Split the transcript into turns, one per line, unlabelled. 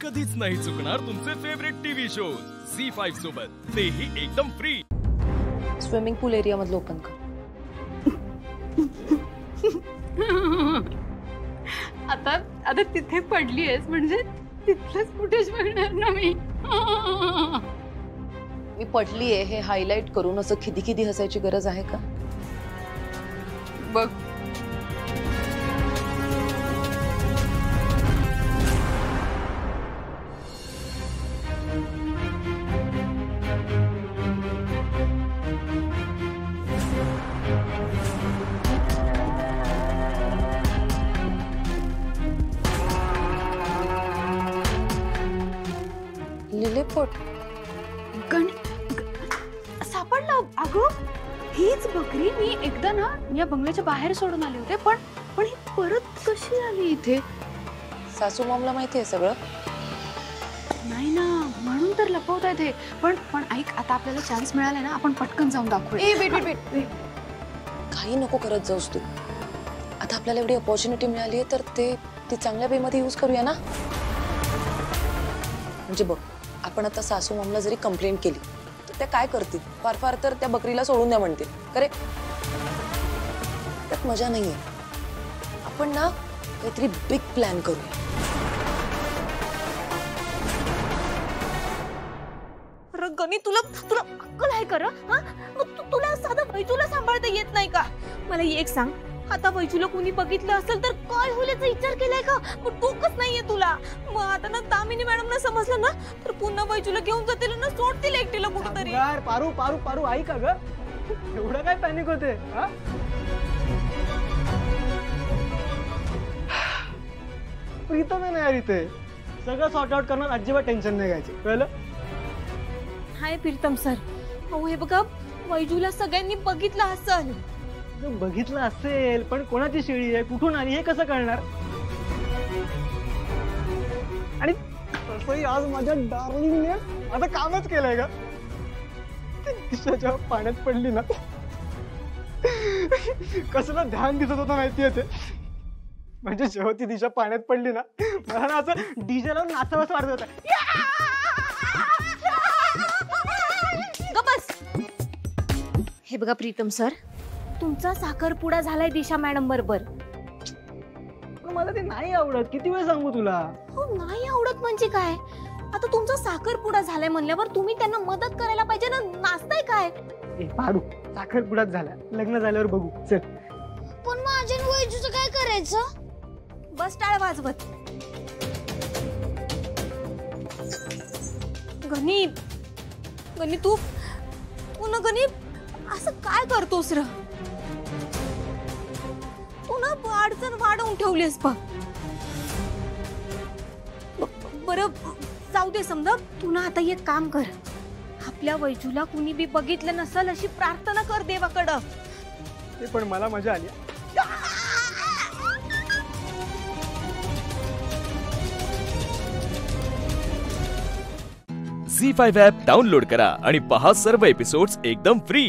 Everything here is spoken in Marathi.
कधीच नाही चुकणार तुमचे फेवरेट टीव्ही शोज झी5 सोबत, तेही एकदम फ्री।
स्विमिंग पूल एरिया मधलं ओपन कर।
आता तिथे पडलीयस म्हणजे तिथलंच फुटेज बघणार ना
मी पडलीये हे हायलाइट करून असं खिदी खिदी हसायची गरज आहे का?
बघ
लिलीपोट
सापडलं। अगं हीच बकरी मी एकदा ना या बंगल्याच्या बाहेर सोडून आले होते, पण ही परत कशी आली इथे?
सासू मॉमला माहिती आहे सगळं?
नाही ना, म्हणून तर लपवता येते। पण ऐक, आता आपल्याला चान्स मिळाला ना, आपण पटकन जाऊन दाखवूया।
वेट काही नको करत जाऊस तू। आता आपल्याला एवढी अपॉर्च्युनिटी मिळाली आहे तर ती चांगल्या वेमध्ये यूज करूया ना। म्हणजे बघ, आपण आता सासू मॉमला जरी कंप्लेंट केली तर त्या काय करतील? फार तर त्या बकरीला सोडून द्या म्हणतील, करेक्ट? त्यात मजा नाहीये। आपण ना काहीतरी बिग प्लॅन करूया।
गणी, तुला अक्कल आहे का? तुला साधं वैजूला सांभाळता येत नाही का? मला एक सांग, आता वैजूला कोणी बघितलं असेल तर काय होईल याचा विचार केलाय का? मग डोकंच नाहीये तुला। मग आता ना दामिनी मॅडमना समजलं ना तर पुन्हा वैजूला घेऊन जातील ना, सोडतील एकटीला कुठेतरी।
पारू पारू पारू ऐक ग, एवढं काय पॅनिक होते? प्रीतम आहे ना यार इथे, सगळं सॉर्ट आउट करणार, अजिबात टेन्शन नाही घ्यायचं, कळलं?
हाय प्रीतम सर, अहो हे बघा, वैजूला सगळ्यांनी बघितलं असेल।
बघितलं असेल पण कोणाची शेळी आहे, कुठून आली, हे कसं कळणार? आणि तसंही आज माझ्या डार्लिंगने आता कामच केलंय का? दिशाच्या पाण्यात पडली ना, कसलं ध्यान दिसत होतं माहितीये ते? म्हणजे जेव्हा ती दिशा पाण्यात पडली ना, मला ना असं डीजे लावून नाचावंच वाटत होतं।
हे बघा प्रीतम सर, तुमचा साखरपुडा झालाय दिशा मॅडम बरोबर।
मला ते नाही आवडत, किती वेळ सांगू तुला?
हो, नाही आवडत म्हणजे काय? आता तुमचा साखरपुडा झालाय म्हणल्यावर तुम्ही त्यांना मदत करायला पाहिजे ना, नाचताय काय?
ए पाडू, साखरपुडाच झाला, लग्न झाल्यावर बघू, चल।
पण माझ्या वैजूचं काय करायचं? बस टाळ वाजवत। गणी तू पुन्हा गणी असं काय करतोस र? पुन्हा अडचण वाढवून ठेवलीस बघ। बरं जाऊ दे, समजा तू ना आता एक काम कर, आपल्या वैजूला कुणी बी बघितलं नसल अशी प्रार्थना कर देवाकडं।
ते पण मला मजा आली।
झी5 ॲप डाउनलोड करा आणि पहा सर्व एपिसोड्स एकदम फ्री।